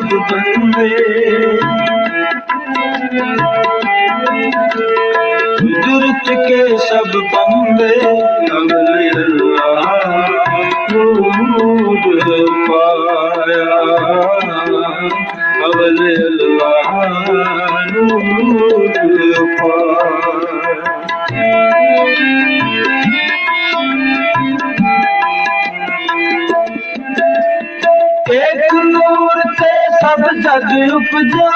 सब बंदे, कुदरत के सब बंदे अवले अल्लाह नूर पाया, अवले अल्लाह नूर पाया। एक नूर से सब जग उपजा,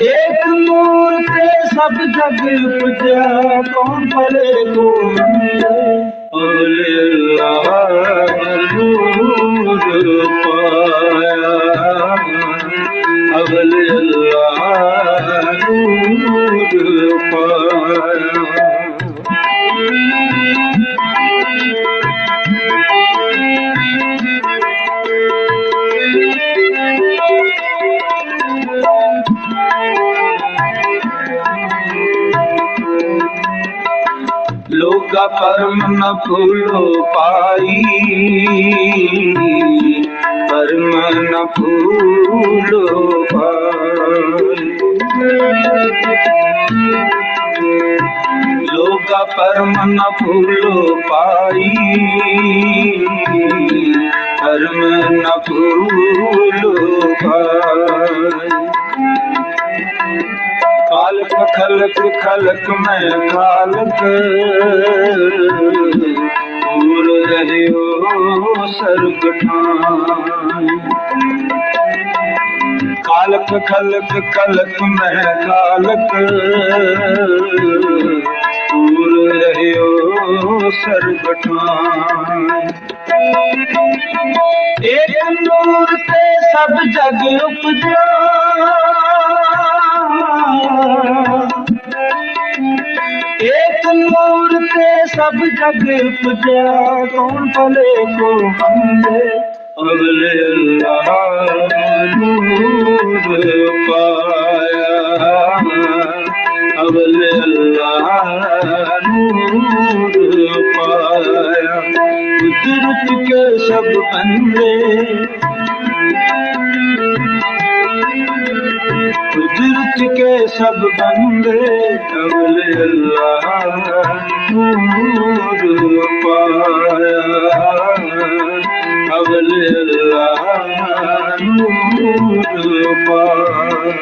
एक नूर से सब जग उपजा, कौन भले को अवले अल्लाह नूर पाया, अवले अल्लाह नूर पाया। लोगा परम न फूलो पाई, परम न फूलो पाई, लोगा परम न फूलो पाई, परम न फूलो पाई। खालक खलक खलक में खालक, पूर रहे हो सर्ग ठाई। खालक खलक खलक में खालक, पूर रहे हो सर्ग ठाई। एक नूर से सब जग उपजा, एक नूर से सब जग उपजा, कौन भले को हमने अवले अल्लाह नूर पाया, अवले अल्लाह नूर पाया। कुदरत के सब बंदे, कुदरत के सब बंदे अवले अल्लाह नूर पाया, अवले अल्लाह नूर पाया।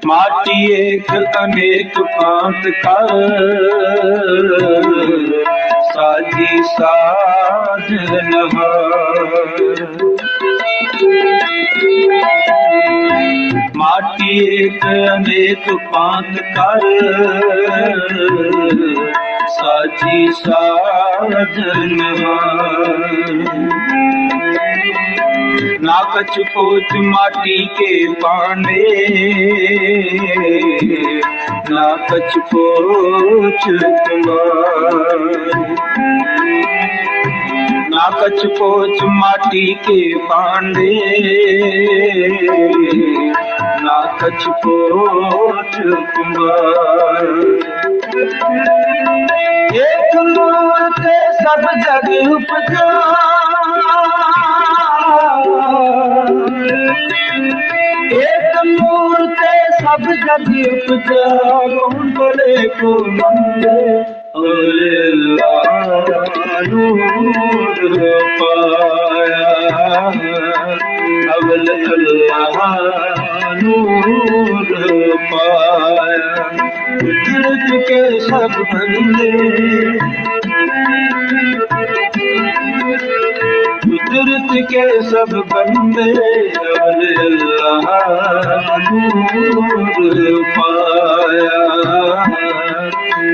माटी एक अनेक पांत कर, साजी साज नहार। माटी एक अनेक पांत कर, साजी साज नहार। ना कछ पोच माटी के पांडे, ना कछ पोच कुमार। ना कछ पोच माटी के पांडे, ना कछ पोच कुमार। एक नूर से सब जग उपजा, एक नूर से सब जग उपजा, कौन भले को मंदे अवले अल्लाह नूर पाया, अवले अल्लाह नूर पाया। कुदरत के सब बंदे, कुदरत के सब बंदे अवले अल्लाह नूर पाया,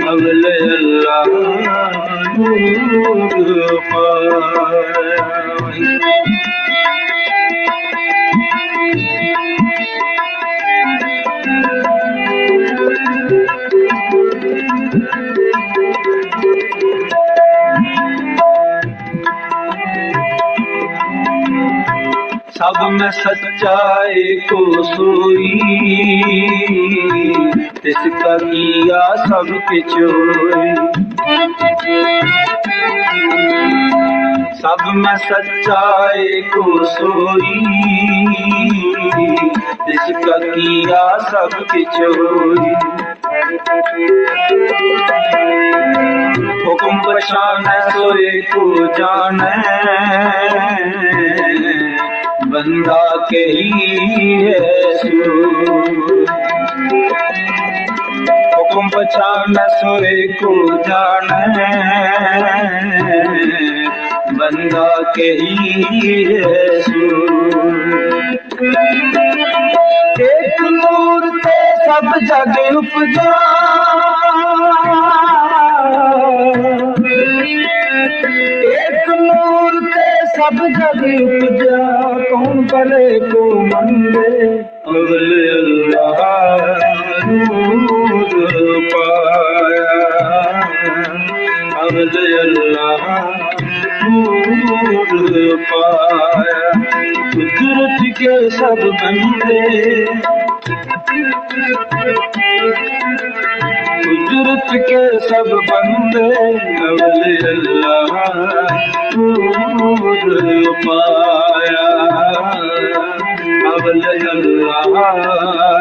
अवले अल्लाह नूर पाया। में सच्चाई को सोई, इसका किया सबके चोरी। सब में सच्चाई को सोई, इसका किया सबके चोरी। हुक्म पछाने सोए को जाने, बंदा के ही है सो। हुक्म पछाने सोए को जाने, बंदा के ही है सो। एक नूर ते सब जग उपजा, एक नूर ते सब जग उपजा। कौन भले को मंदे अवले अल्लाह नूर पाया, अवले अल्लाह नूर पाया। कुदरत के सब बंदे, कुदरत के सब बंदे अवले अल्लाह नूर पाया, अवले अल्लाह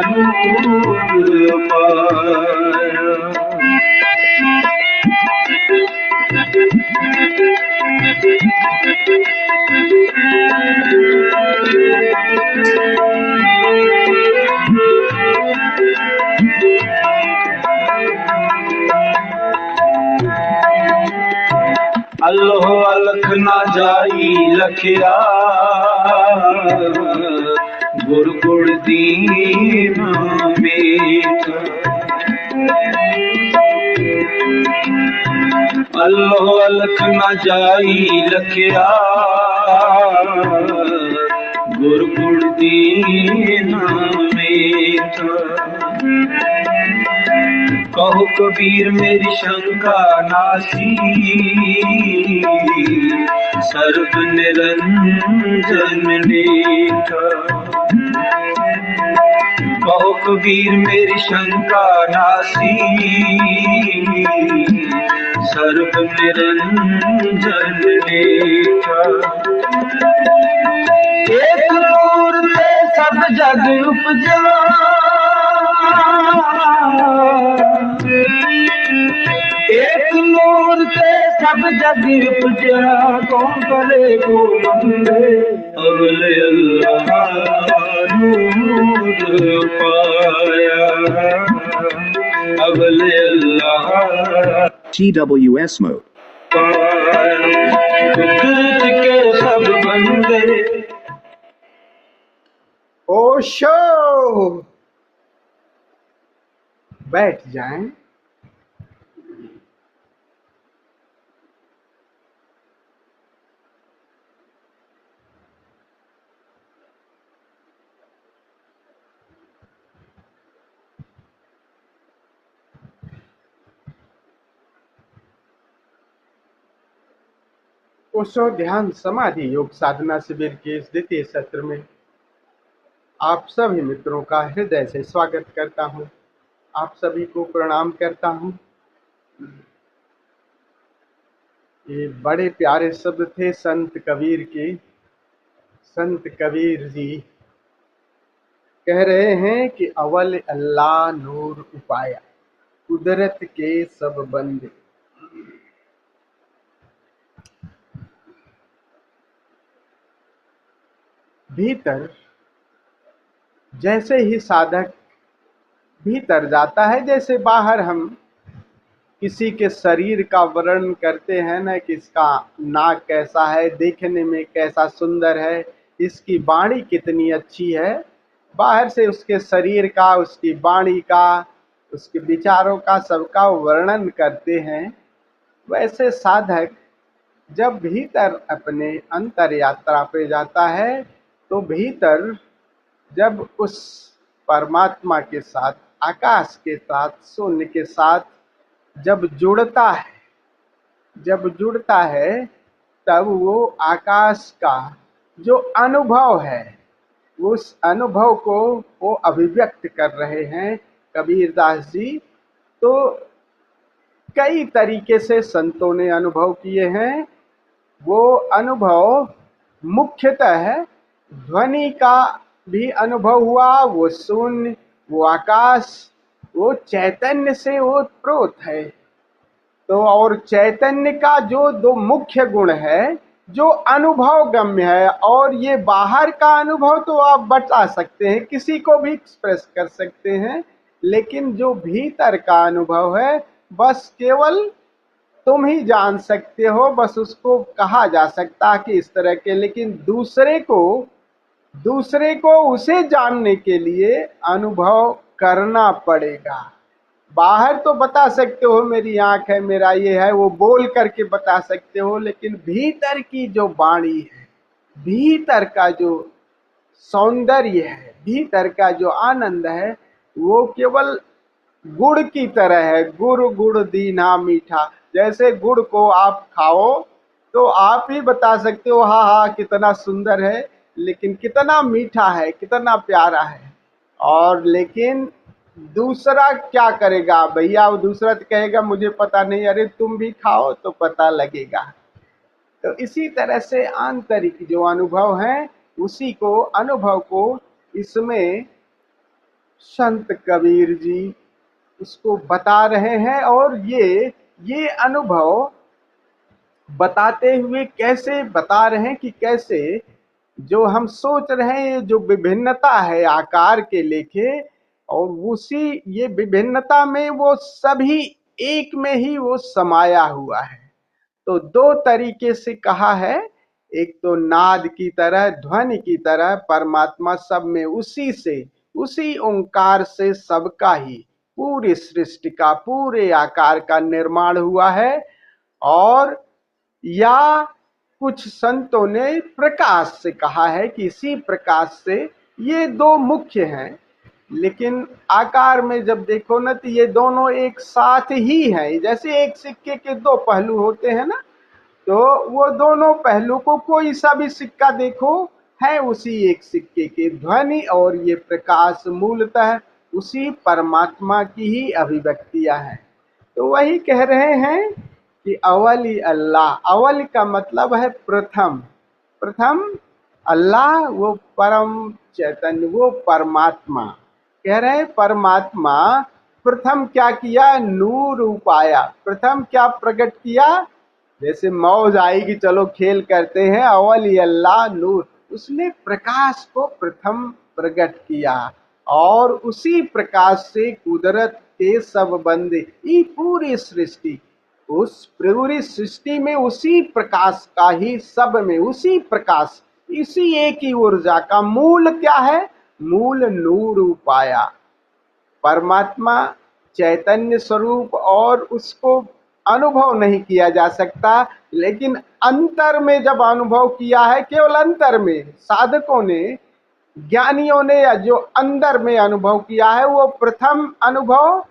नूर पाया। अल्लाह अलख ना जाई लखिया, गुर गुड़ दीन मीठा। अल्लाह अलख ना जाई लखिया, गुर गुड़ दीन मीठा। कहो कबीर मेरी शंका नासी, सर्व निरंजन नीठा। कहो कबीर मेरी शंका नासी, सर्व निरंजन नीठा। एक नूर ते सब जग उपजा, एक नूर से सब जग उपजा। कौन भले को मंदे अवले अल्लाह नूर पाया, अवले अल्लाह TWS mode. पाया। कुदरत के सब बंदे। ओशो, बैठ जाएं। ओशो ध्यान समाधि योग साधना शिविर के इस द्वितीय सत्र में आप सभी मित्रों का हृदय से स्वागत करता हूं। आप सभी को प्रणाम करता हूं। ये बड़े प्यारे शब्द थे संत कबीर के। संत कबीर जी कह रहे हैं कि अवल अल्लाह नूर उपाया, कुदरत के सब बंदे। भीतर जैसे ही साधक भीतर जाता है, जैसे बाहर हम किसी के शरीर का वर्णन करते हैं ना, कि इसका नाक कैसा है, देखने में कैसा सुंदर है, इसकी वाणी कितनी अच्छी है, बाहर से उसके शरीर का, उसकी वाणी का, उसके विचारों का सबका वर्णन करते हैं। वैसे साधक जब भीतर अपने अंतर यात्रा पे जाता है, तो भीतर जब उस परमात्मा के साथ, आकाश के साथ, शून्य के साथ जब जुड़ता है, तब वो आकाश का जो अनुभव है, उस अनुभव को वो अभिव्यक्त कर रहे हैं कबीरदास जी। तो कई तरीके से संतों ने अनुभव किए हैं। वो अनुभव मुख्यतः ध्वनि का भी अनुभव हुआ, वो शून्य, वो आकाश, वो चैतन्य से ओतप्रोत है। तो और चैतन्य का जो दो मुख्य गुण है, जो अनुभव गम्य है, और ये बाहर का अनुभव तो आप बता सकते हैं, किसी को भी एक्सप्रेस कर सकते हैं, लेकिन जो भीतर का अनुभव है बस केवल तुम ही जान सकते हो, बस उसको कहा जा सकता है कि इस तरह के। लेकिन दूसरे को उसे जानने के लिए अनुभव करना पड़ेगा। बाहर तो बता सकते हो, मेरी आंख है, मेरा ये है, वो बोल करके बता सकते हो, लेकिन भीतर की जो वाणी है, भीतर का जो सौंदर्य है, भीतर का जो आनंद है, वो केवल गुड़ की तरह है। गुड़ गुड़ दीना मीठा। जैसे गुड़ को आप खाओ तो आप ही बता सकते हो हाँ हाँ कितना सुंदर है, लेकिन कितना मीठा है, कितना प्यारा है। और लेकिन दूसरा क्या करेगा भैया, वो दूसरा तो कहेगा मुझे पता नहीं, अरे तुम भी खाओ तो पता लगेगा। तो इसी तरह से आंतरिक जो अनुभव है, उसी को अनुभव को इसमें संत कबीर जी उसको बता रहे हैं। और ये अनुभव बताते हुए कैसे बता रहे हैं कि कैसे जो हम सोच रहे हैं, जो विभिन्नता है आकार के लेके, और उसी ये विभिन्नता में वो सभी एक में ही वो समाया हुआ है। तो दो तरीके से कहा है, एक तो नाद की तरह, ध्वनि की तरह परमात्मा सब में उसी से, उसी ओंकार से सबका ही, पूरी सृष्टि का, पूरे आकार का निर्माण हुआ है। और या कुछ संतों ने प्रकाश से कहा है कि इसी प्रकाश से, ये दो मुख्य हैं। लेकिन आकार में जब देखो ना तो ये दोनों एक साथ ही हैं। जैसे एक सिक्के के दो पहलू होते हैं ना, तो वो दोनों पहलू को कोई सा भी सिक्का देखो है उसी एक सिक्के के। ध्वनि और ये प्रकाश मूलतः उसी परमात्मा की ही अभिव्यक्तियां हैं। तो वही कह रहे हैं कि अवली अल्लाह। अवल का मतलब है प्रथम। प्रथम अल्लाह, वो परम चैतन्य, वो परमात्मा। कह रहे हैं परमात्मा प्रथम क्या किया, नूर उपाया। प्रथम क्या प्रकट किया, जैसे मौज आएगी चलो खेल करते हैं, अवली अल्लाह नूर, उसने प्रकाश को प्रथम प्रकट किया। और उसी प्रकाश से कुदरत के सब बंदे, ये पूरी सृष्टि, उस पूरी सृष्टि में उसी प्रकाश का ही, सब में उसी प्रकाश, इसी एक ही ऊर्जा का मूल क्या है, मूल नूर उपाया। परमात्मा चैतन्य स्वरूप, और उसको अनुभव नहीं किया जा सकता, लेकिन अंतर में जब अनुभव किया है, केवल अंतर में, साधकों ने, ज्ञानियों ने जो अंदर में अनुभव किया है, वो प्रथम अनुभव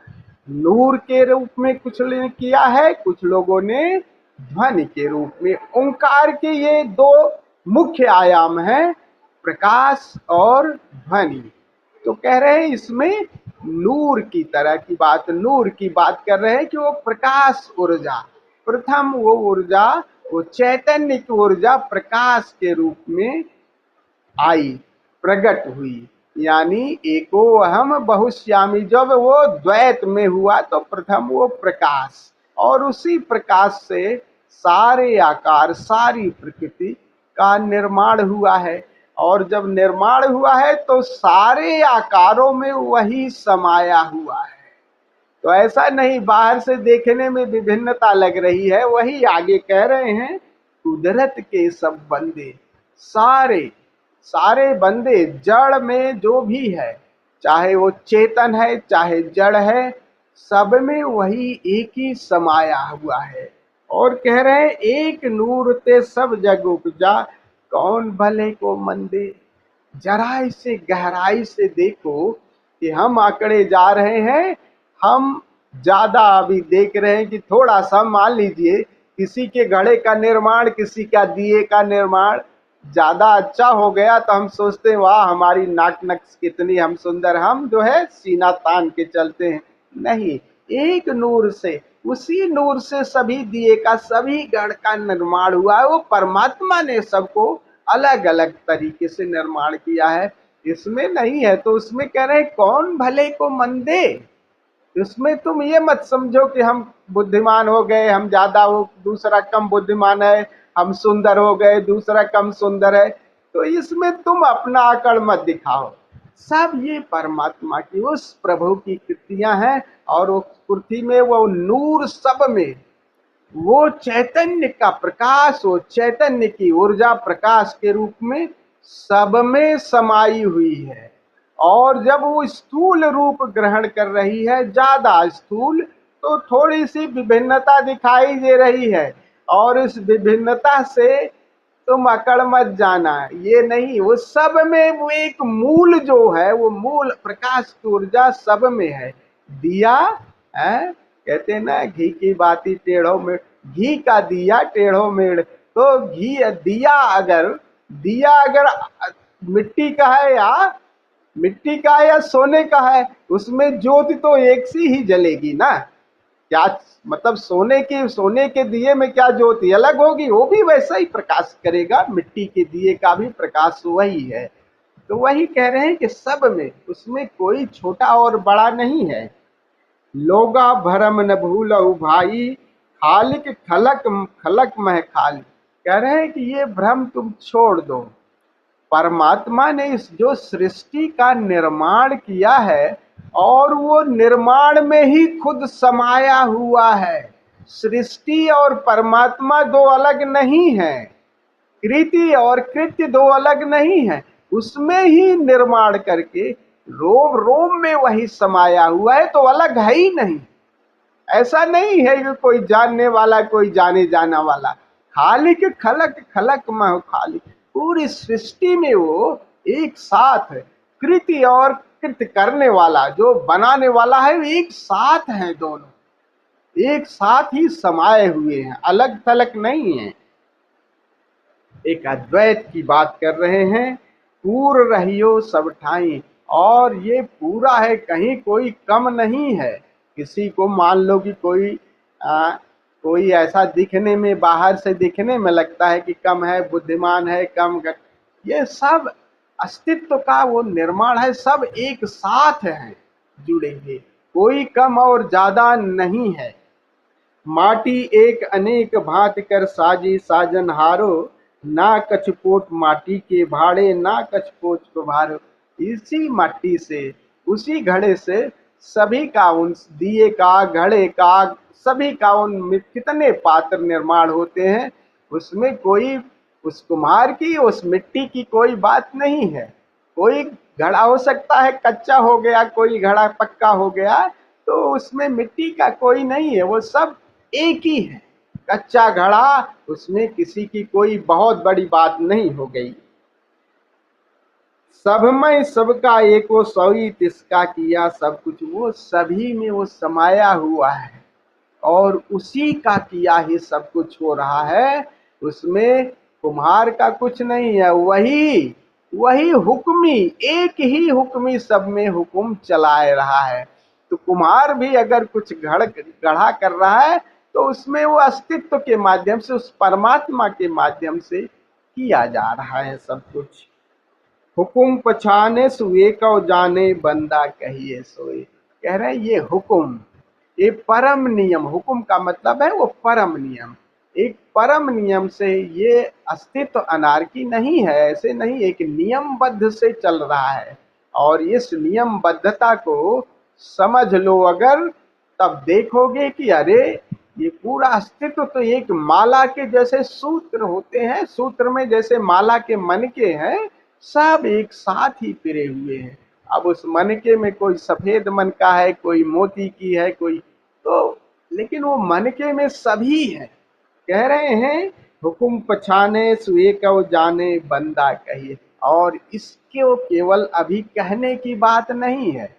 नूर के रूप में कुछ ने किया है, कुछ लोगों ने ध्वनि के रूप में। ओंकार के ये दो मुख्य आयाम हैं, प्रकाश और ध्वनि। तो कह रहे हैं इसमें नूर की तरह की बात, नूर की बात कर रहे हैं कि वो प्रकाश ऊर्जा, प्रथम वो ऊर्जा, वो चैतन्य की ऊर्जा प्रकाश के रूप में आई, प्रकट हुई। यानी एको अहम बहुश्यामी, जब वो द्वैत में हुआ तो प्रथम वो प्रकाश, और उसी प्रकाश से सारे आकार, सारी प्रकृति का निर्माण हुआ है। और जब निर्माण हुआ है तो सारे आकारों में वही समाया हुआ है। तो ऐसा नहीं बाहर से देखने में विभिन्नता लग रही है, वही आगे कह रहे हैं, कुदरत के सब बंदे, सारे सारे बंदे, जड़ में जो भी है, चाहे वो चेतन है चाहे जड़ है, सब में वही एक ही समाया हुआ है। और कह रहे हैं एक नूर ते सब जग उपजा, कौन भले को मंदे। जरा इसे गहराई से देखो कि हम आंकड़े जा रहे हैं, हम ज्यादा अभी देख रहे हैं कि थोड़ा सा मान लीजिए किसी के घड़े का निर्माण, किसी का दिए का निर्माण, ज्यादा अच्छा हो गया तो हम सोचते हैं वाह हमारी नाक नक्श कितनी हम सुंदर, हम जो है सीना तान के चलते हैं। नहीं, एक नूर से, उसी नूर से सभी दिए का, सभी गण का निर्माण हुआ है। वो परमात्मा ने सबको अलग अलग तरीके से निर्माण किया है, इसमें नहीं है। तो उसमें कह रहे हैं कौन भले को मंदे, उसमें तुम ये मत समझो कि हम बुद्धिमान हो गए, हम ज्यादा हो, दूसरा कम बुद्धिमान है, हम सुंदर हो गए, दूसरा कम सुंदर है। तो इसमें तुम अपना आकड़ मत दिखाओ। सब ये परमात्मा की, उस प्रभु की कृतियां हैं। और वो पृथ्वी में वो नूर सब में, वो चैतन्य का प्रकाश, वो चैतन्य की ऊर्जा प्रकाश के रूप में सब में समाई हुई है। और जब वो स्थूल रूप ग्रहण कर रही है, ज्यादा स्थूल, तो थोड़ी सी विभिन्नता दिखाई दे रही है। और इस विभिन्नता से तुम अकड़ मत जाना, ये नहीं, वो सब में वो एक मूल जो है, वो मूल प्रकाश की ऊर्जा सब में है। दिया है, कहते हैं ना घी की बाती टेढ़ो मेढ़, घी का दिया टेढ़ो मेढ़। तो घी दिया अगर मिट्टी का है, या मिट्टी का है या सोने का है, उसमें ज्योति तो एक सी ही जलेगी ना। क्या मतलब सोने के दिए में क्या ज्योति अलग होगी? वो भी वैसा ही प्रकाश करेगा, मिट्टी के दिए का भी प्रकाश वही है। तो वही कह रहे हैं कि सब में, उसमें कोई छोटा और बड़ा नहीं है। लोगा भरम न भूलऊ भाई, खालिक खलक खलक मह खाली। कह रहे हैं कि ये भ्रम तुम छोड़ दो। परमात्मा ने इस जो सृष्टि का निर्माण किया है, और वो निर्माण में ही खुद समाया हुआ है। सृष्टि और परमात्मा दो अलग नहीं है, कृति और कृत्य दो अलग नहीं है। उसमें ही निर्माण करके रोम रोम में वही समाया हुआ है, तो अलग है ही नहीं। ऐसा नहीं है कि कोई जानने वाला, कोई जाने जाना वाला। खालिक खलक खलक मह खालिक, पूरी सृष्टि में वो एक साथ है। कृति और कृत करने वाला, जो बनाने वाला है, वो एक साथ है, दोनों एक साथ ही समाये हुए हैं, अलग थलग नहीं है। एक अद्वैत की बात कर रहे हैं। पूर्ण रहियो सब ठाई, और ये पूरा है, कहीं कोई कम नहीं है। किसी को मान लो कि कोई ऐसा दिखने में, बाहर से दिखने में लगता है कि कम है, बुद्धिमान है, ये सब अस्तित्व का वो निर्माण है, सब एक साथ हैं जुड़े हुए, कोई कम और ज्यादा नहीं है। माटी एक अनेक भांत कर साजी साजनहारो, ना कछपोट माटी के भाड़े, ना कछपोट को भारो। इसी मट्टी से, उसी घड़े से सभी का, उन दिए का, घड़े का, सभी का उन कितने पात्र निर्माण होते हैं। उसमें कोई उस कुम्हार की, उस मिट्टी की कोई बात नहीं है। कोई घड़ा हो सकता है कच्चा हो गया, कोई घड़ा पक्का हो गया, तो उसमें मिट्टी का कोई नहीं है, वो सब एक ही है। कच्चा घड़ा, उसमें किसी की कोई बहुत बड़ी बात नहीं हो गई। सब में सबका एको सोई तिसका किया सब कुछ, वो सभी में वो समाया हुआ है, और उसी का किया ही सब कुछ हो रहा है। उसमें कुम्हार का कुछ नहीं है, वही वही हुक्मी, एक ही हुक्मी सब में हुक्म चलाए रहा है। तो कुम्हार भी अगर कुछ गढ़ा कर रहा है, तो उसमें वो अस्तित्व के माध्यम से, उस परमात्मा के माध्यम से किया जा रहा है सब कुछ। हुकुम पछाने सुए को जाने, बंदा कहिए सोए। कह रहे हैं ये हुक्म, ये परम नियम, हुक्म का मतलब है वो परम नियम। एक परम नियम से ये अस्तित्व अनारकी नहीं है, ऐसे नहीं, एक नियमबद्ध से चल रहा है। और इस नियमबद्धता को समझ लो अगर, तब देखोगे कि अरे ये पूरा अस्तित्व तो एक माला के जैसे सूत्र होते हैं, सूत्र में जैसे माला के मनके हैं, सब एक साथ ही पिरे हुए हैं। अब उस मनके में कोई सफेद मनका है, कोई मोती की है, कोई तो, लेकिन वो मनके में सभी है। कह रहे हैं हुकुम पछाने सुए को जाने, बंदा कहिए। और इसको केवल अभी कहने की बात नहीं है,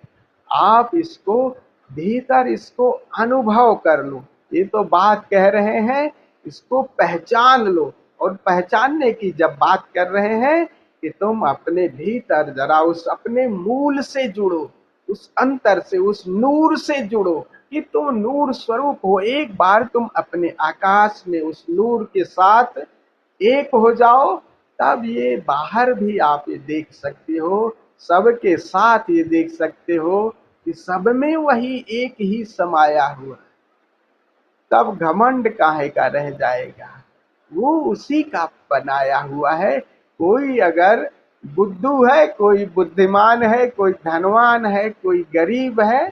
आप इसको भीतर, इसको अनुभव कर लो। ये तो बात कह रहे हैं, इसको पहचान लो। और पहचानने की जब बात कर रहे हैं कि तुम अपने भीतर जरा उस अपने मूल से जुड़ो, उस अंतर से, उस नूर से जुड़ो कि तुम नूर स्वरूप हो। एक बार तुम अपने आकाश में उस नूर के साथ एक हो जाओ, तब ये बाहर भी आप ये देख सकते हो, सबके साथ ये देख सकते हो कि सब में वही एक ही समाया हुआ। तब घमंड काहे का रह जाएगा, वो उसी का बनाया हुआ है। कोई अगर बुद्धू है, कोई बुद्धिमान है, कोई धनवान है, कोई गरीब है,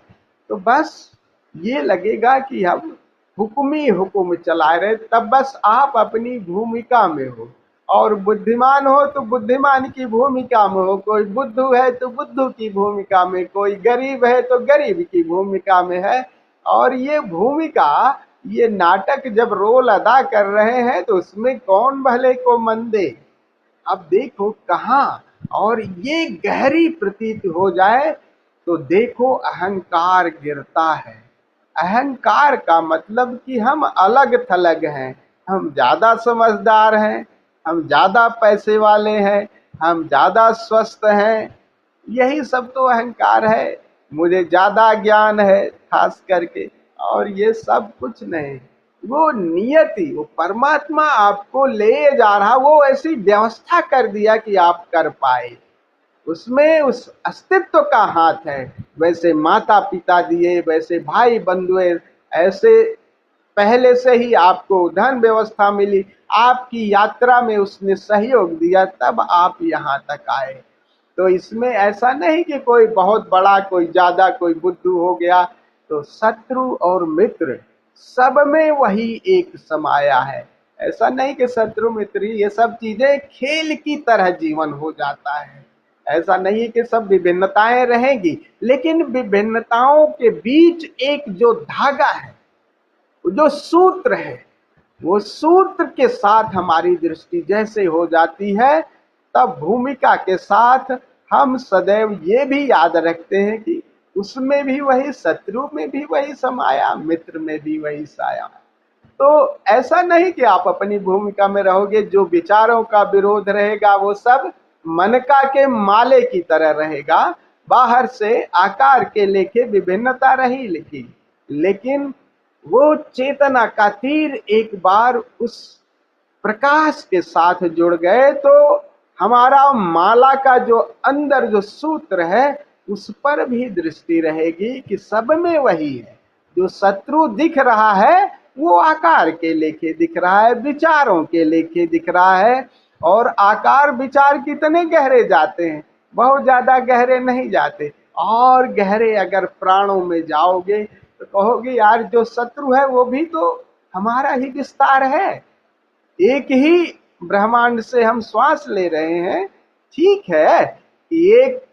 तो बस ये लगेगा कि हम हुक्म ही हुक्म चला रहे, तब बस आप अपनी भूमिका में हो। और बुद्धिमान हो तो बुद्धिमान की भूमिका में हो, कोई बुद्धू है तो बुद्धू की भूमिका में, कोई गरीब है तो गरीब की भूमिका में है। और ये भूमिका, ये नाटक जब रोल अदा कर रहे हैं तो उसमें कौन भले को मंदे। अब देखो कहाँ, और ये गहरी प्रतीत हो जाए तो देखो अहंकार गिरता है। अहंकार का मतलब कि हम अलग थलग हैं, हम ज्यादा समझदार हैं, हम ज्यादा पैसे वाले हैं, हम ज्यादा स्वस्थ हैं, यही सब तो अहंकार है। मुझे ज्यादा ज्ञान है खास करके, और ये सब कुछ नहीं। वो नियति, वो परमात्मा आपको ले जा रहा, वो ऐसी व्यवस्था कर दिया कि आप कर पाए, उसमें उस अस्तित्व का हाथ है। वैसे माता पिता दिए, वैसे भाई बंधु, ऐसे पहले से ही आपको धन व्यवस्था मिली, आपकी यात्रा में उसने सहयोग दिया, तब आप यहाँ तक आए। तो इसमें ऐसा नहीं कि कोई बहुत बड़ा, कोई ज्यादा, कोई बुद्धू हो गया। तो शत्रु और मित्र सब में वही एक समाया है। ऐसा नहीं कि शत्रु मित्र ही, ये सब चीजें खेल की तरह जीवन हो जाता है। ऐसा नहीं कि सब विभिन्नताएं रहेंगी, लेकिन विभिन्नताओं के बीच एक जो धागा है, जो सूत्र है, वो सूत्र के साथ हमारी दृष्टि जैसे हो जाती है, तब भूमिका के साथ हम सदैव ये भी याद रखते हैं कि उसमें भी वही, शत्रु में भी वही समाया, मित्र में भी वही साया। तो ऐसा नहीं कि आप अपनी भूमिका में रहोगे, जो विचारों का विरोध रहेगा वो सब मनका के माले की तरह रहेगा, बाहर से आकार के लेके विभिन्नता रही लिखी, लेकिन वो चेतना का तीर एक बार उस प्रकाश के साथ जुड़ गए तो हमारा माला का जो अंदर जो सूत्र है उस पर भी दृष्टि रहेगी कि सब में वही है। जो शत्रु दिख रहा है वो आकार के लेके दिख रहा है, विचारों के लेके दिख रहा है। और आकार विचार कितने गहरे जाते हैं, बहुत ज्यादा गहरे नहीं जाते। और गहरे अगर प्राणों में जाओगे तो कहोगे यार जो शत्रु है वो भी तो हमारा ही विस्तार है, एक ही ब्रह्मांड से हम श्वास ले रहे हैं। ठीक है, एक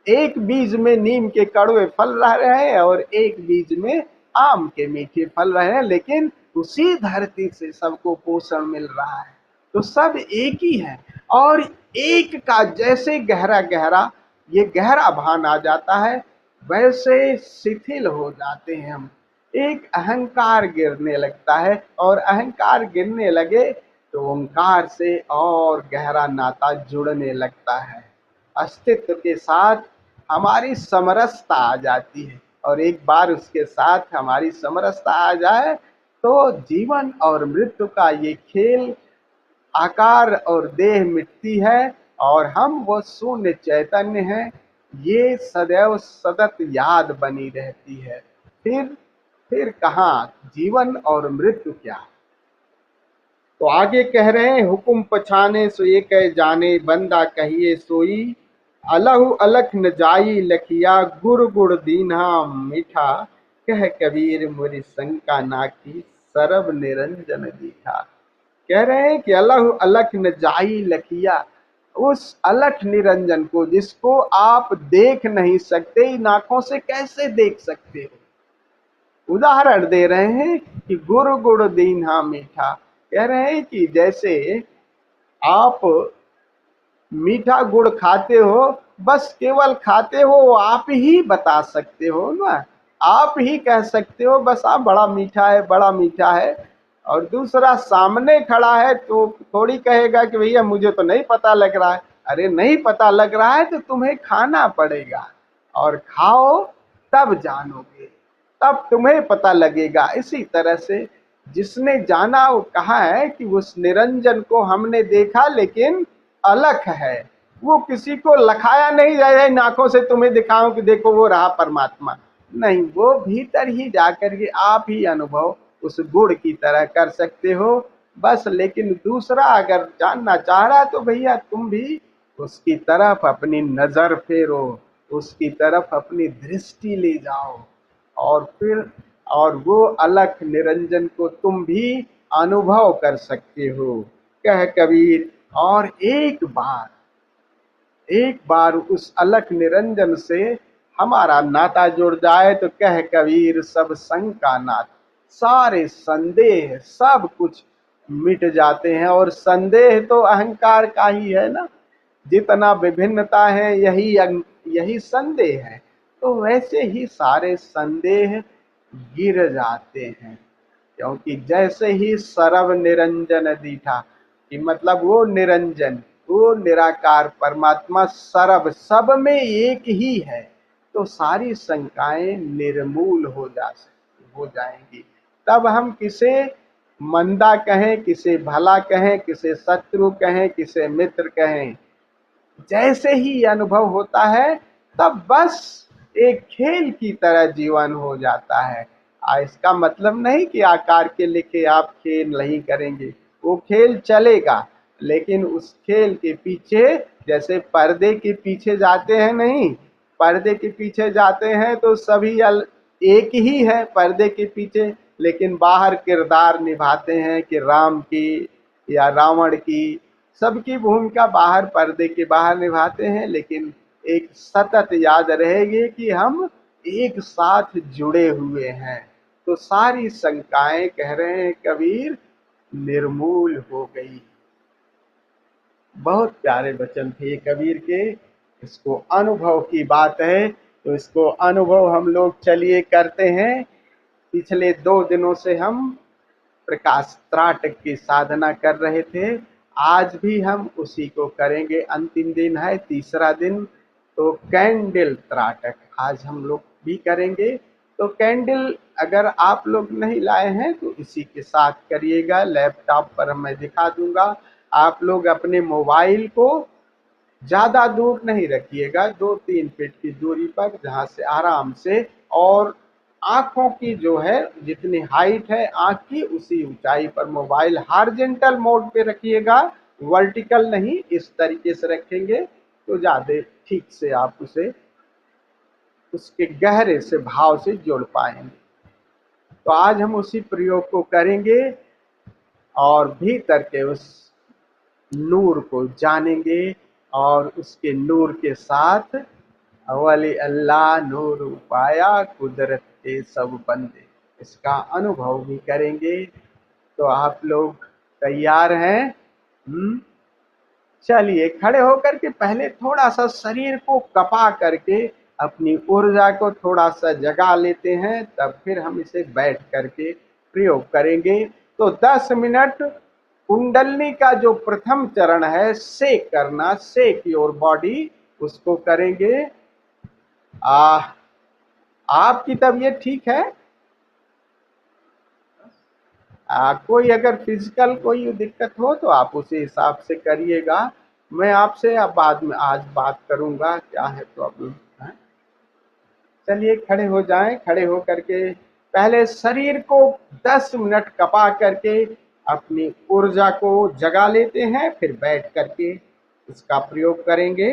एक बीज में नीम के कड़वे फल रह रहे हैं और एक बीज में आम के मीठे फल रहे हैं, लेकिन उसी धरती से सबको पोषण मिल रहा है। तो सब एक ही है। और एक का जैसे गहरा गहरा ये गहरा भान आ जाता है, वैसे शिथिल हो जाते हैं हम। एक अहंकार गिरने लगता है, और अहंकार गिरने लगे तो ओंकार से और गहरा नाता जुड़ने लगता है। अस्तित्व के साथ हमारी समरसता आ जाती है, और एक बार उसके साथ हमारी समरसता आ जाए तो जीवन और मृत्यु का ये खेल, आकार और देह मिटती है और हम वो शून्य चैतन्य हैं, ये सदैव सतत याद बनी रहती है। फिर कहाँ जीवन और मृत्यु क्या। तो आगे कह रहे हैं, हुकुम पछाने सो ये कह जाने, बंदा कहिए सोई, अलहु अलख न जाई लखिया, गुड़ गुड़ दीन्हा मीठा, कह कबीर मुरि शंका नाकी, सरब निरंजन दीठा। कह रहे हैं कि अलहु अलख न जाई लखिया, उस अलख निरंजन को जिसको आप देख नहीं सकते, इन आंखों से कैसे देख सकते हो। उदाहरण दे रहे हैं कि गुड़ गुड़ दीन्हा मीठा। कह रहे हैं कि जैसे आप मीठा गुड़ खाते हो, बस केवल खाते हो, आप ही बता सकते हो ना, आप ही कह सकते हो बस आप बड़ा मीठा है, बड़ा मीठा है। और दूसरा सामने खड़ा है तो थोड़ी कहेगा कि भैया मुझे तो नहीं पता लग रहा है। अरे नहीं पता लग रहा है तो तुम्हें खाना पड़ेगा, और खाओ तब जानोगे, तब तुम्हें पता लगेगा। इसी तरह से जिसने जाना वो कहा है कि उस निरंजन को हमने देखा लेकिन अलग है, वो किसी को लखाया नहीं जाए इन आंखों से तुम्हें दिखाऊं कि देखो वो रहा परमात्मा, नहीं, वो भीतर ही जाकर के आप ही अनुभव उस गुड़ की तरह कर सकते हो बस। लेकिन दूसरा अगर जानना चाह रहा तो भैया तुम भी उसकी तरफ अपनी नजर फेरो, उसकी तरफ अपनी दृष्टि ले जाओ, और फिर और वो अलख निरंजन को तुम भी अनुभव कर सकते हो। कह कबीर, और एक बार उस अलख निरंजन से हमारा नाता जुड़ जाए तो कह कबीर सब संग का नाता, सारे संदेह सब कुछ मिट जाते हैं। और संदेह तो अहंकार का ही है ना, जितना विभिन्नता है यही संदेह है। तो वैसे ही सारे संदेह गिर जाते हैं, क्योंकि जैसे ही सरव निरंजन दीठा, कि मतलब वो निरंजन, वो निराकार परमात्मा सरब सब में एक ही है, तो सारी शंकाएं निर्मूल हो जाएंगी। तब हम किसे मंदा कहें, किसे भला कहें, किसे शत्रु कहें, किसे मित्र कहें, जैसे ही अनुभव होता है तब बस एक खेल की तरह जीवन हो जाता है। इसका मतलब नहीं कि आकार के लेके आप खेल नहीं करेंगे, वो खेल चलेगा, लेकिन उस खेल के पीछे जैसे पर्दे के पीछे जाते हैं, नहीं, पर्दे के पीछे जाते हैं तो सभी एक ही है पर्दे के पीछे, लेकिन बाहर किरदार निभाते हैं कि राम की या रावण की, सबकी भूमिका बाहर पर्दे के बाहर निभाते हैं, लेकिन एक सतत याद रहेगी कि हम एक साथ जुड़े हुए हैं। तो सारी शंकाएं, कह रहे हैं कबीर, निर्मूल हो गई। बहुत प्यारे वचन थे कबीर के। इसको अनुभव की बात है, तो इसको अनुभव हम लोग चलिए करते हैं। पिछले 2 दिनों से हम प्रकाश त्राटक की साधना कर रहे थे, आज भी हम उसी को करेंगे। अंतिम दिन है, तीसरा दिन, तो कैंडल त्राटक आज हम लोग भी करेंगे। तो कैंडल अगर आप लोग नहीं लाए हैं तो इसी के साथ करिएगा, लैपटॉप पर मैं दिखा दूंगा। आप लोग अपने मोबाइल को ज़्यादा दूर नहीं रखिएगा, 2-3 फीट की दूरी पर, जहाँ से आराम से, और आँखों की जो है जितनी हाइट है आँख की उसी ऊंचाई पर मोबाइल हॉरिजॉन्टल मोड पे रखिएगा, वर्टिकल नहीं। इस तरीके से रखेंगे तो ज़्यादा ठीक से आप उसे उसके गहरे से भाव से जोड़ पाएंगे। तो आज हम उसी प्रयोग को करेंगे और भीतर के उस नूर को जानेंगे, और उसके नूर के साथ अवली अल्लाह नूर पाया कुदरत के सब बंदे, इसका अनुभव भी करेंगे। तो आप लोग तैयार हैं? चलिए खड़े होकर के पहले थोड़ा सा शरीर को कपा करके अपनी ऊर्जा को थोड़ा सा जगा लेते हैं, तब फिर हम इसे बैठ करके प्रयोग करेंगे। तो 10 मिनट कुंडलनी का जो प्रथम चरण है, सेक करना, सेक योर बॉडी, उसको करेंगे। आपकी तबीयत ठीक है? कोई अगर फिजिकल कोई दिक्कत हो तो आप उसी हिसाब से करिएगा। मैं आपसे अब बाद में आज बात करूंगा क्या है प्रॉब्लम है। चलिए खड़े हो जाएं, खड़े हो करके पहले शरीर को 10 मिनट कपा करके अपनी ऊर्जा को जगा लेते हैं, फिर बैठ करके इसका प्रयोग करेंगे।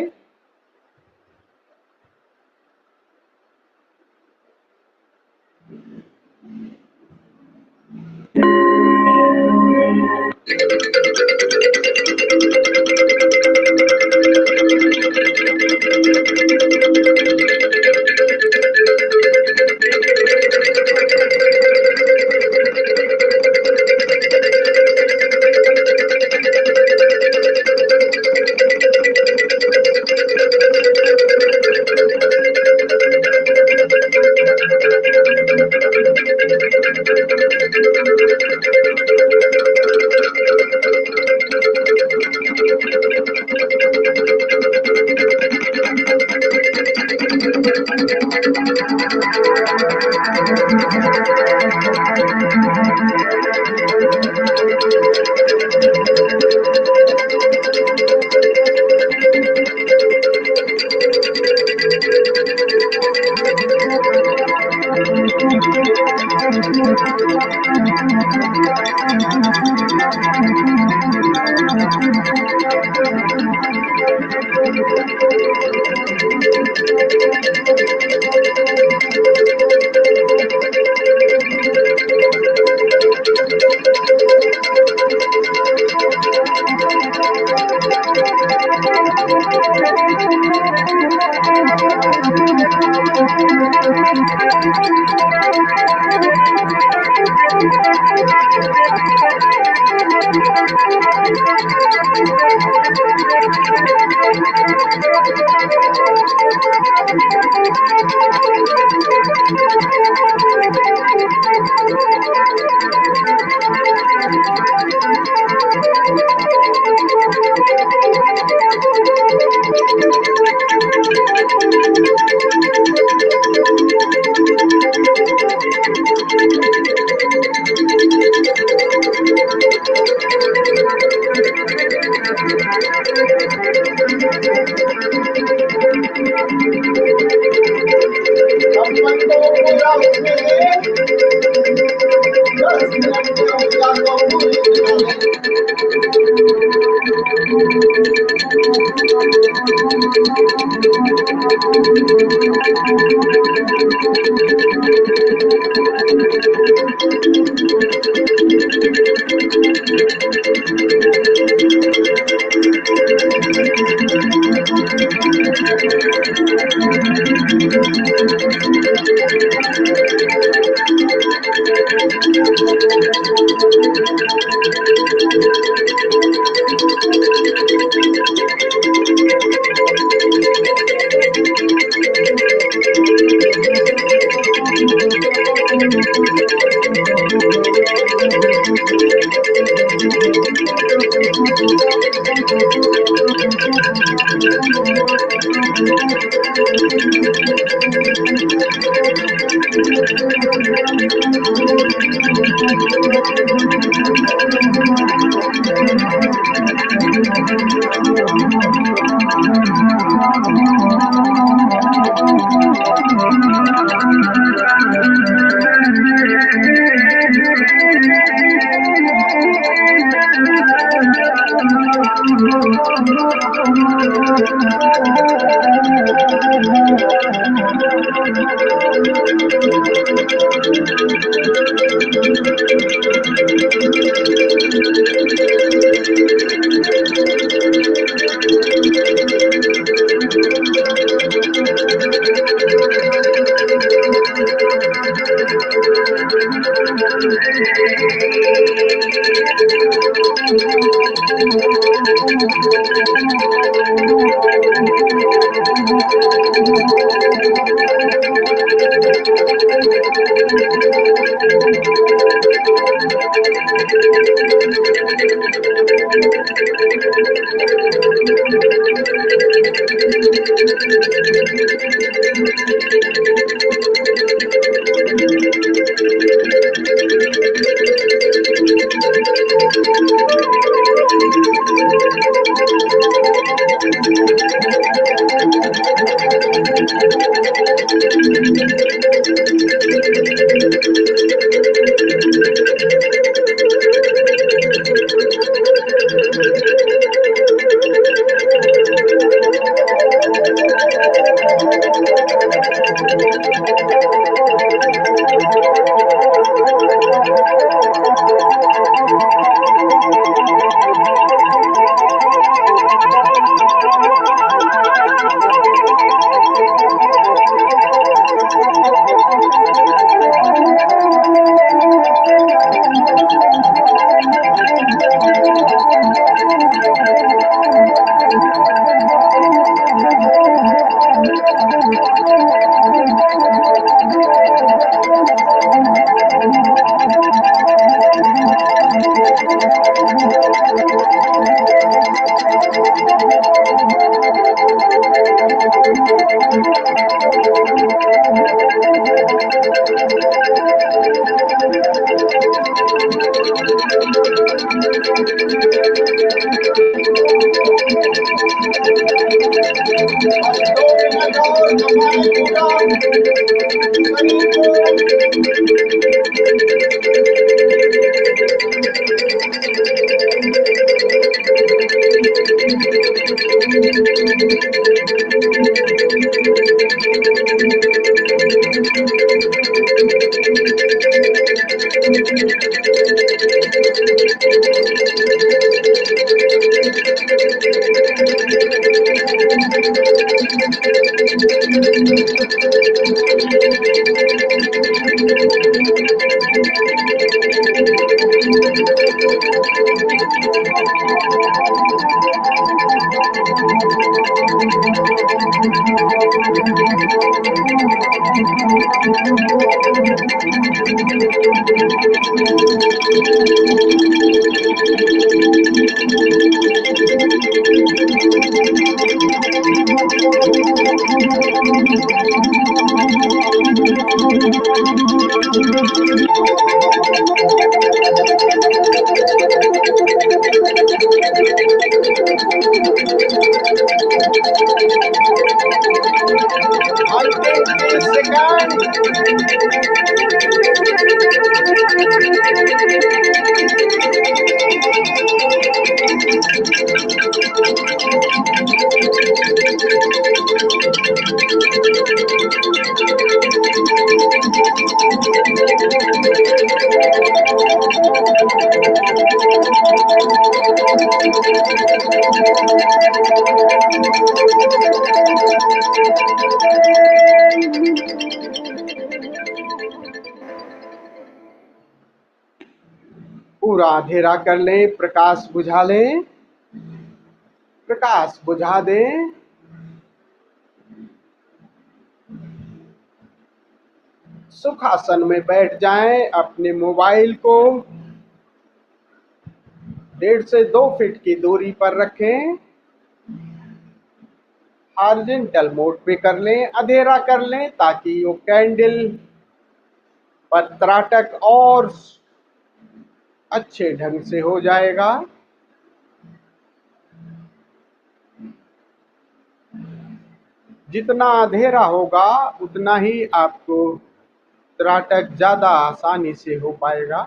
अंतिम 30 सेकंड। पूरा अंधेरा कर लें, प्रकाश बुझा लें, प्रकाश बुझा दें। सुखासन में बैठ जाएं, अपने मोबाइल को 1.5 से 2 फीट की दूरी पर रखें, हॉरिजॉन्टल मोड पे कर लें, अंधेरा कर लें ताकि वो कैंडल पर त्राटक और अच्छे ढंग से हो जाएगा। जितना अंधेरा होगा उतना ही आपको त्राटक ज़्यादा आसानी से हो पाएगा।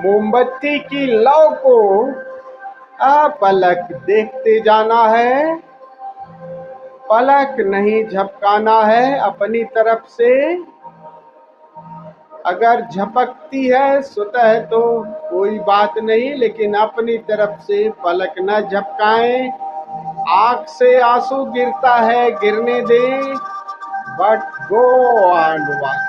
मोमबत्ती की लौ को अपलक देखते जाना है, पलक नहीं झपकाना है अपनी तरफ से। अगर झपकती है स्वतः तो कोई बात नहीं, लेकिन अपनी तरफ से पलक न झपकाएं। आंख से आंसू गिरता है, गिरने दें, but go and watch.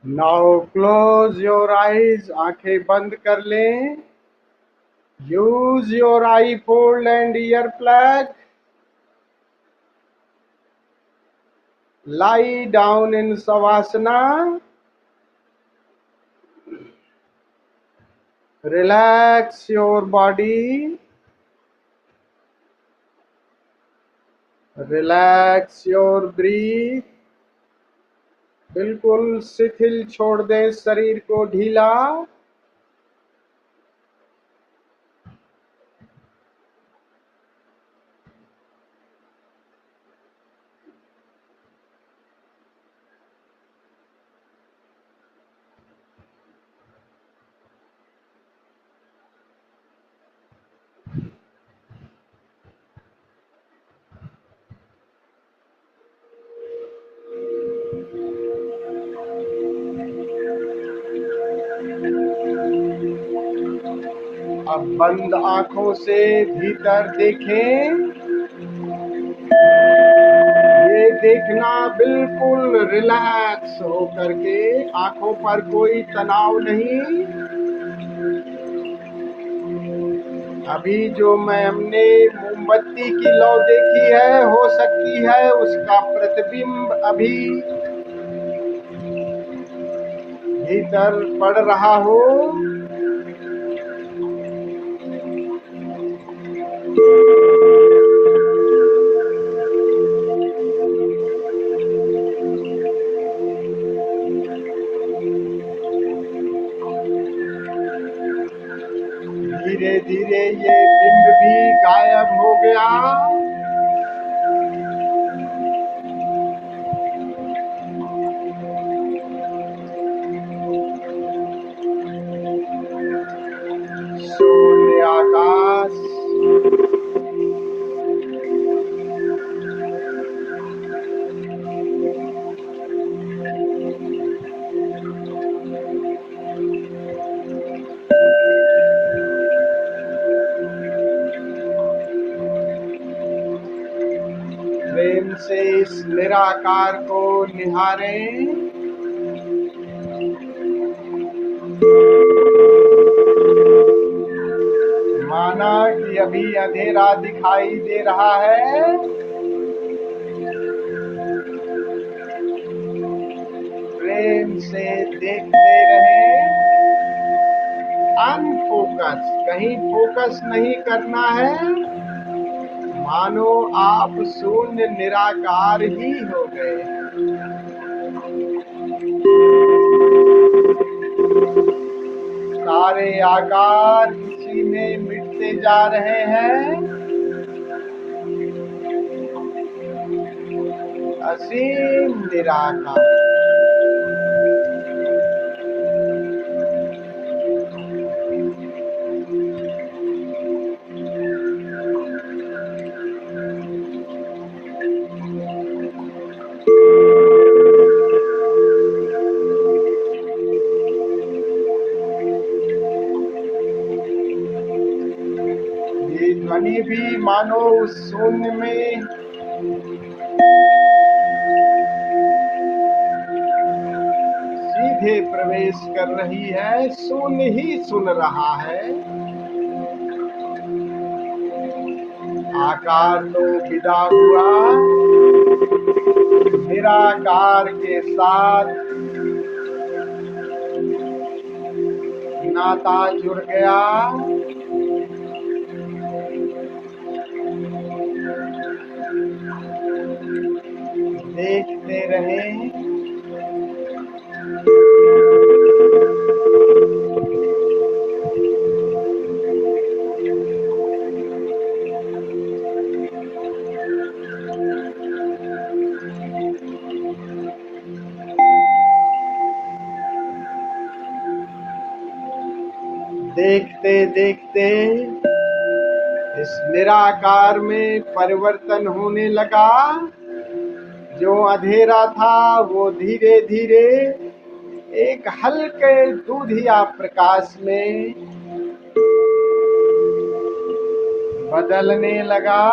Now close your eyes, आंखें बंद कर लें. Use your I fold and ear plug. lie down in savasana. Relax your body. Relax your breath. बिल्कुल शिथिल छोड़ दें शरीर को ढीला. अब बंद आंखों से भीतर देखें. ये देखना बिल्कुल रिलैक्स हो करके, आंखों पर कोई तनाव नहीं. अभी जो मैं हमने मोमबत्ती की लौ देखी है, हो सकती है उसका प्रतिबिंब अभी भीतर पड़ रहा हो. धीरे धीरे ये बिंब भी गायब हो गया. शून्य आकाश. प्रेम से इस निराकार को निहारें. माना कि अभी अंधेरा दिखाई दे रहा है. प्रेम से देखते रहें. अनफोकस, कहीं फोकस नहीं करना है. मानो आप शून्य निराकार ही हो गए. सारे आकार इसी में मिटते जा रहे हैं. असीम निराकार. ये ध्वनि भी मानो उस शून्य में सीधे प्रवेश कर रही है. शून्य ही सुन रहा है. आकार तो विदा हुआ, निराकार के साथ नाता जुड़ गया। देखते रहें। देखते देखते इस निराकार में परिवर्तन होने लगा। जो अंधेरा था वो धीरे धीरे एक हल्के दूधिया प्रकाश में बदलने लगा।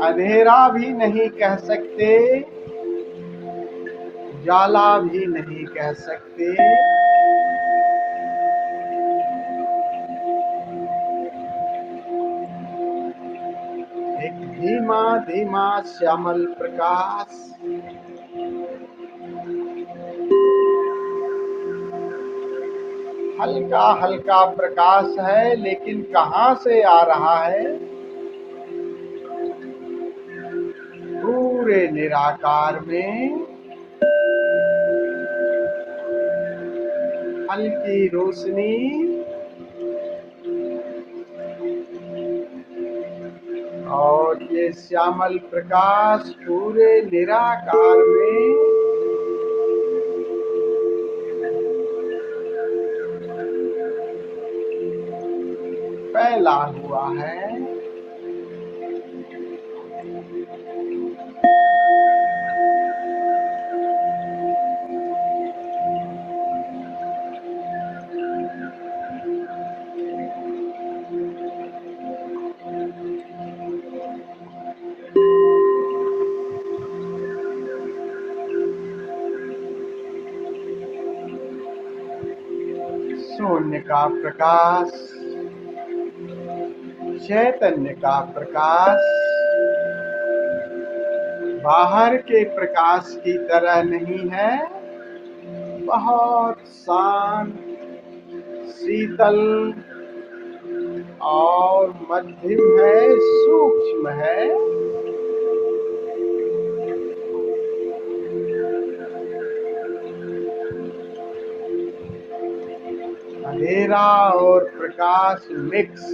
अंधेरा भी नहीं कह सकते, जाला भी नहीं कह सकते। एक धीमा धीमा श्यामल प्रकाश हल्का हल्का प्रकाश है, लेकिन कहां से आ रहा है? पूरे निराकार में हल्की रोशनी और ये श्यामल प्रकाश पूरे निराकार में फैला हुआ है। शून्य का प्रकाश, चैतन्य का प्रकाश बाहर के प्रकाश की तरह नहीं है। बहुत शांत, शीतल और मध्यम है, सूक्ष्म है। अंधेरा और प्रकाश मिक्स।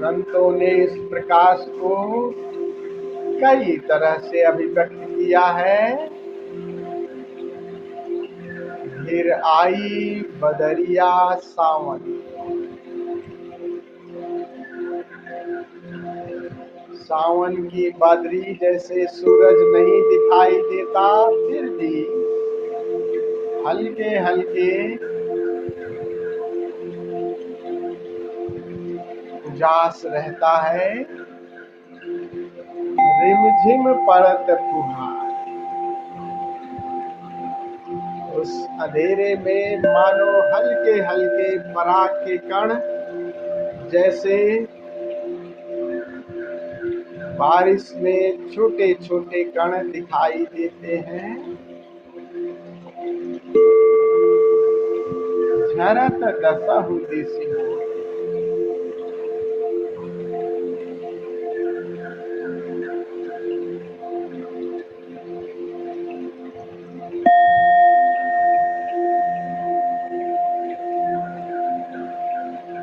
संतों ने इस प्रकाश को कई तरह से अभिव्यक्त किया है। फिर आई बदरिया सावन, सावन की बदरी जैसे सूरज नहीं दिखाई देता, फिर भी हल्के हल्के उजास रहता है। रिमझिम पड़त फुहार, उस अंधेरे में मानो हल्के हल्के पराग के कण जैसे बारिश में छोटे छोटे कण दिखाई देते हैं। झरत दसहु दिसि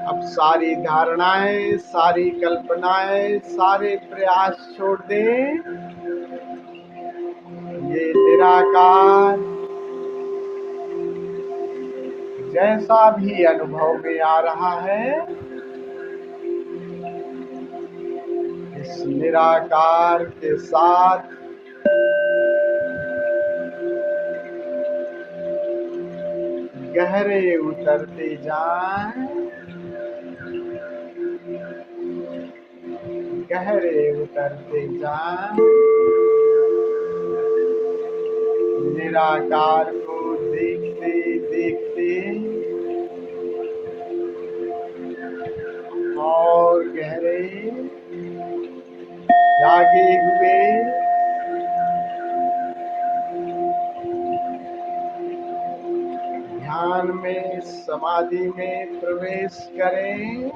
अब सारी धारणाएं, सारी कल्पनाएं, सारे प्रयास छोड़ दें। ये निराकार जैसा भी अनुभव में आ रहा है, इस निराकार के साथ गहरे उतरते जाएं, गहरे उतरते जाएं। निराकार को देखते देखते और गहरे जागे हुए ध्यान में, समाधि में प्रवेश करें।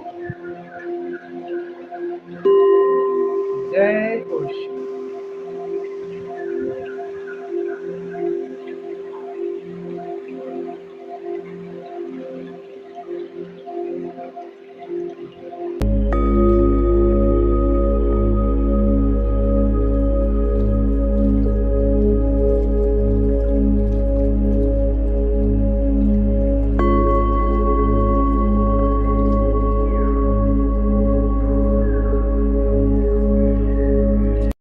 जय